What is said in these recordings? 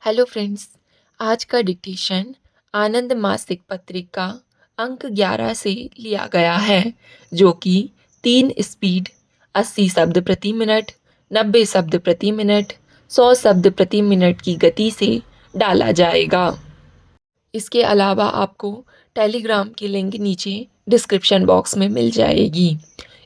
Hello friends. आज का dictation आनंद मासिक पत्रिका अंक 11 से लिया गया है, जो कि 3 स्पीड 80 शब्द प्रति मिनट, 90 शब्द प्रति मिनट, 100 शब्द प्रति मिनट की गति से डाला जाएगा। इसके अलावा आपको टेलीग्राम की लिंक नीचे डिस्क्रिप्शन बॉक्स में मिल जाएगी।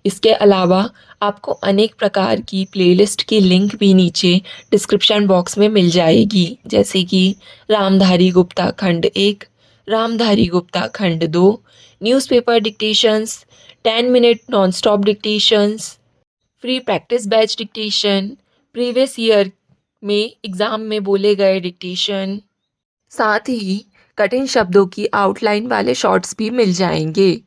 इसके अलावा आपको अनेक प्रकार की प्लेलिस्ट की लिंक भी नीचे डिस्क्रिप्शन बॉक्स में मिल जाएगी, जैसे कि रामधारी गुप्ता खंड 1, रामधारी गुप्ता खंड 2, newspaper dictations, 10 minute non stop dictations, free practice batch dictation, previous year में एग्ज़ाम में बोले गए डिक्टेशन, साथ ही कठिन शब्दों की आउटलाइन वाले शॉर्ट्स भी मिल जाएंगे।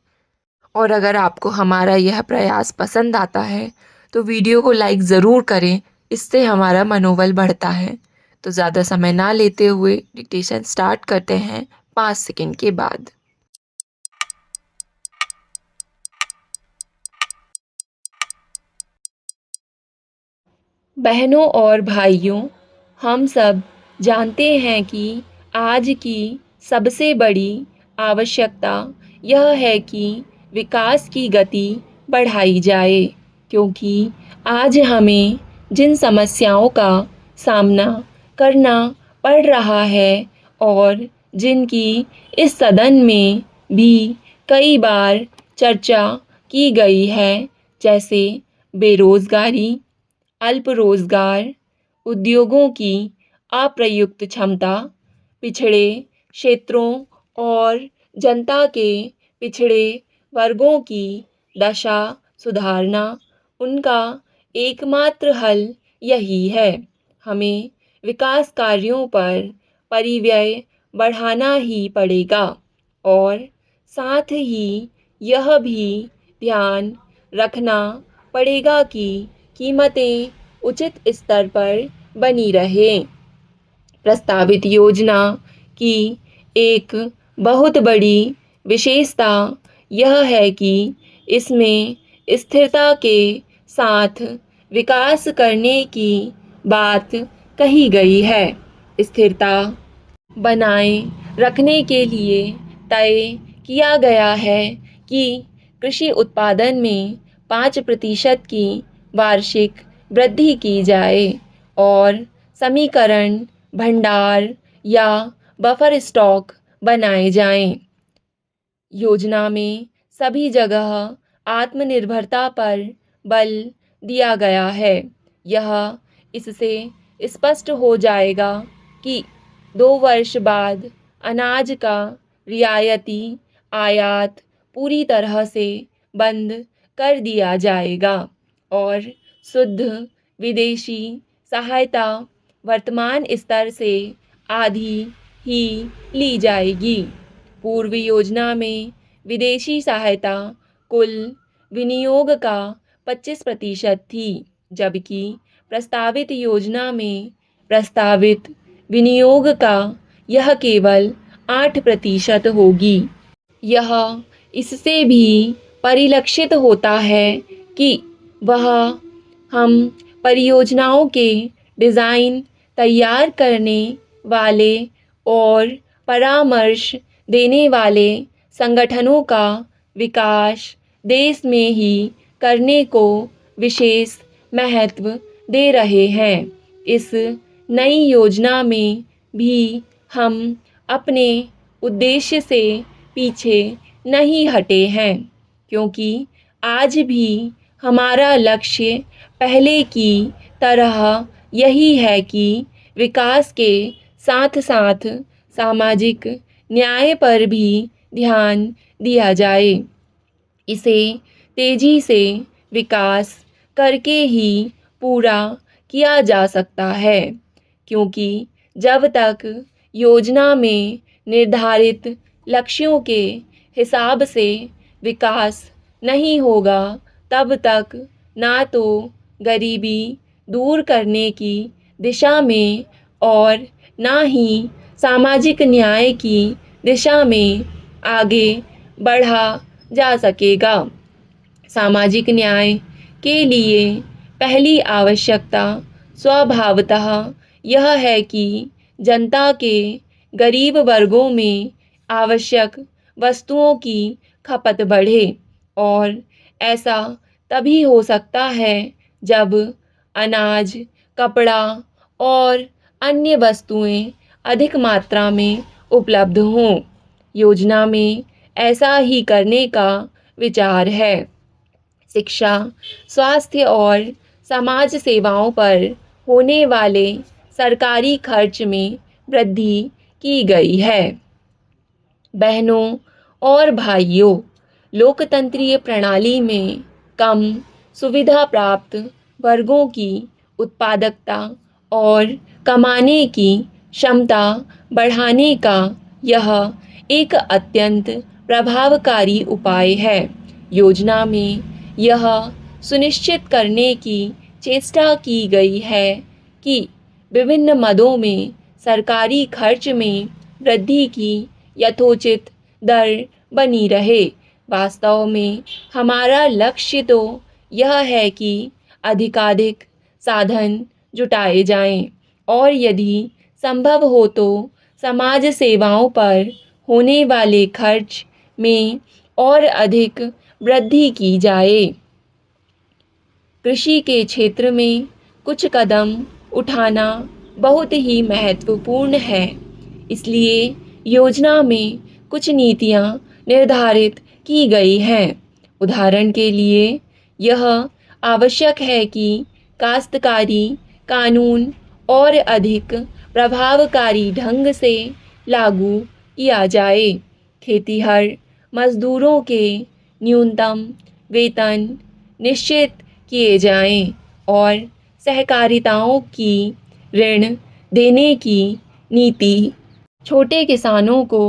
और अगर आपको हमारा यह प्रयास पसंद आता है तो वीडियो को लाइक ज़रूर करें, इससे हमारा मनोबल बढ़ता है। तो ज़्यादा समय ना लेते हुए डिक्टेशन स्टार्ट करते हैं 5 सेकंड के बाद। बहनों और भाइयों, हम सब जानते हैं कि आज की सबसे बड़ी आवश्यकता यह है कि विकास की गति बढ़ाई जाए, क्योंकि आज हमें जिन समस्याओं का सामना करना पड़ रहा है और जिनकी इस सदन में भी कई बार चर्चा की गई है, जैसे बेरोज़गारी, अल्प रोजगार, उद्योगों की अप्रयुक्त क्षमता, पिछड़े क्षेत्रों और जनता के पिछड़े वर्गों की दशा सुधारना, उनका एकमात्र हल यही है। हमें विकास कार्यों पर परिव्यय बढ़ाना ही पड़ेगा और साथ ही यह भी ध्यान रखना पड़ेगा कि कीमतें उचित स्तर पर बनी रहें। प्रस्तावित योजना की एक बहुत बड़ी विशेषता यह है कि इसमें स्थिरता के साथ विकास करने की बात कही गई है। स्थिरता बनाए रखने के लिए तय किया गया है कि कृषि उत्पादन में 5% की वार्षिक वृद्धि की जाए और समीकरण, भंडार या बफर स्टॉक बनाए जाएं। योजना में सभी जगह आत्मनिर्भरता पर बल दिया गया है। यह इससे स्पष्ट हो जाएगा कि 2 वर्ष बाद अनाज का रियायती आयात पूरी तरह से बंद कर दिया जाएगा और शुद्ध विदेशी सहायता वर्तमान स्तर से आधी ही ली जाएगी। पूर्व योजना में विदेशी सहायता कुल विनियोग का 25% थी, जबकि प्रस्तावित योजना में प्रस्तावित विनियोग का यह केवल 8% होगी। यह इससे भी परिलक्षित होता है कि वह हम परियोजनाओं के डिज़ाइन तैयार करने वाले और परामर्श देने वाले संगठनों का विकास देश में ही करने को विशेष महत्व दे रहे हैं। इस नई योजना में भी हम अपने उद्देश्य से पीछे नहीं हटे हैं, क्योंकि आज भी हमारा लक्ष्य पहले की तरह यही है कि विकास के साथ साथ सामाजिक न्याय पर भी ध्यान दिया जाए। इसे तेजी से विकास करके ही पूरा किया जा सकता है, क्योंकि जब तक योजना में निर्धारित लक्ष्यों के हिसाब से विकास नहीं होगा, तब तक ना तो गरीबी दूर करने की दिशा में और ना ही सामाजिक न्याय की दिशा में आगे बढ़ा जा सकेगा। सामाजिक न्याय के लिए पहली आवश्यकता स्वभावतः यह है कि जनता के गरीब वर्गों में आवश्यक वस्तुओं की खपत बढ़े और ऐसा तभी हो सकता है जब अनाज, कपड़ा और अन्य वस्तुएं अधिक मात्रा में उपलब्ध हों। योजना में ऐसा ही करने का विचार है। शिक्षा, स्वास्थ्य और समाज सेवाओं पर होने वाले सरकारी खर्च में वृद्धि की गई है। बहनों और भाइयों, लोकतंत्रीय प्रणाली में कम सुविधा प्राप्त वर्गों की उत्पादकता और कमाने की क्षमता बढ़ाने का यह एक अत्यंत प्रभावकारी उपाय है। योजना में यह सुनिश्चित करने की चेष्टा की गई है कि विभिन्न मदों में सरकारी खर्च में वृद्धि की यथोचित दर बनी रहे। वास्तव में हमारा लक्ष्य तो यह है कि अधिकाधिक साधन जुटाए जाएं और यदि संभव हो तो समाज सेवाओं पर होने वाले खर्च में और अधिक वृद्धि की जाए। कृषि के क्षेत्र में कुछ कदम उठाना बहुत ही महत्वपूर्ण है। इसलिए योजना में कुछ नीतियां निर्धारित की गई हैं। उदाहरण के लिए यह आवश्यक है कि काश्तकारी कानून और अधिक प्रभावकारी ढंग से लागू किया जाए। खेतिहर मजदूरों के न्यूनतम वेतन निश्चित किए जाएं और सहकारिताओं की ऋण देने की नीति छोटे किसानों को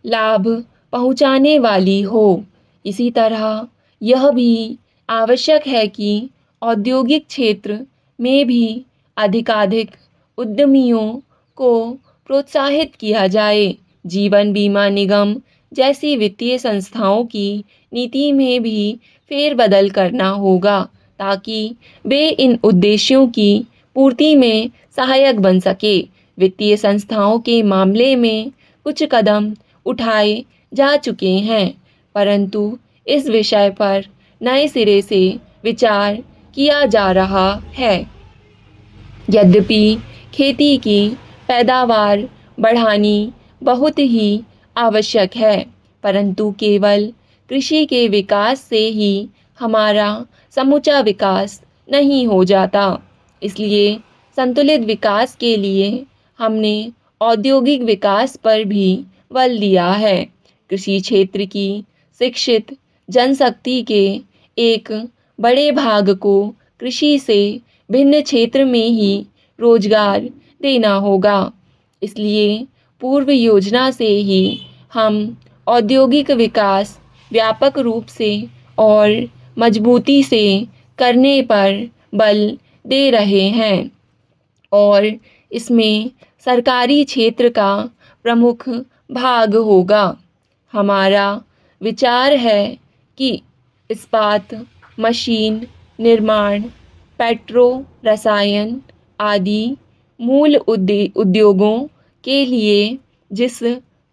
लाभ पहुंचाने वाली हो। इसी तरह यह भी आवश्यक है कि औद्योगिक क्षेत्र में भी अधिकाधिक उद्यमियों को प्रोत्साहित किया जाए। जीवन बीमा निगम जैसी वित्तीय संस्थाओं की नीति में भी फेरबदल करना होगा ताकि वे इन उद्देश्यों की पूर्ति में सहायक बन सके। वित्तीय संस्थाओं के मामले में कुछ कदम उठाए जा चुके हैं, परंतु इस विषय पर नए सिरे से विचार किया जा रहा है। यद्यपि खेती की पैदावार बढ़ानी बहुत ही आवश्यक है, परंतु केवल कृषि के विकास से ही हमारा समूचा विकास नहीं हो जाता। इसलिए संतुलित विकास के लिए हमने औद्योगिक विकास पर भी बल दिया है। कृषि क्षेत्र की शिक्षित जनशक्ति के एक बड़े भाग को कृषि से भिन्न क्षेत्र में ही रोजगार देना होगा। इसलिए पूर्व योजना से ही हम औद्योगिक विकास व्यापक रूप से और मजबूती से करने पर बल दे रहे हैं और इसमें सरकारी क्षेत्र का प्रमुख भाग होगा। हमारा विचार है कि इस्पात, मशीन निर्माण, पेट्रो रसायन आदि मूल उद्योगों के लिए जिस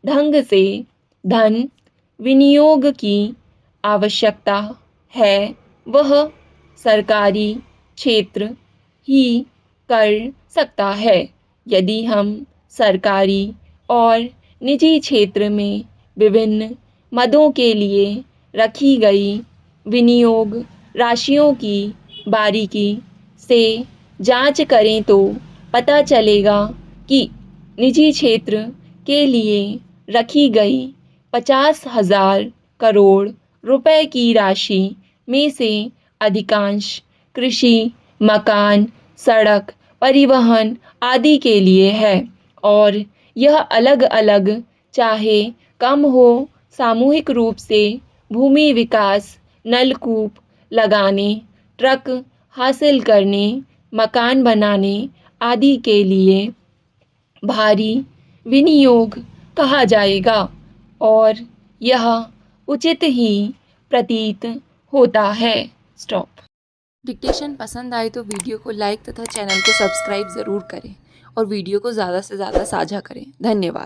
ढंग से धन विनियोग की आवश्यकता है वह सरकारी क्षेत्र ही कर सकता है। यदि हम सरकारी और निजी क्षेत्र में विभिन्न मदों के लिए रखी गई विनियोग राशियों की बारीकी से जांच करें तो पता चलेगा कि निजी क्षेत्र के लिए रखी गई 50,000 करोड़ रुपए की राशि में से अधिकांश कृषि, मकान, सड़क, परिवहन आदि के लिए है और यह अलग अलग चाहे कम हो सामूहिक रूप से भूमि विकास, नलकूप लगाने, ट्रक हासिल करने, मकान बनाने आदि के लिए भारी विनियोग कहा जाएगा और यह उचित ही प्रतीत होता है। स्टॉप। डिक्टेशन पसंद आए तो वीडियो को लाइक तथा चैनल को सब्सक्राइब ज़रूर करें और वीडियो को ज़्यादा से ज़्यादा साझा करें। धन्यवाद।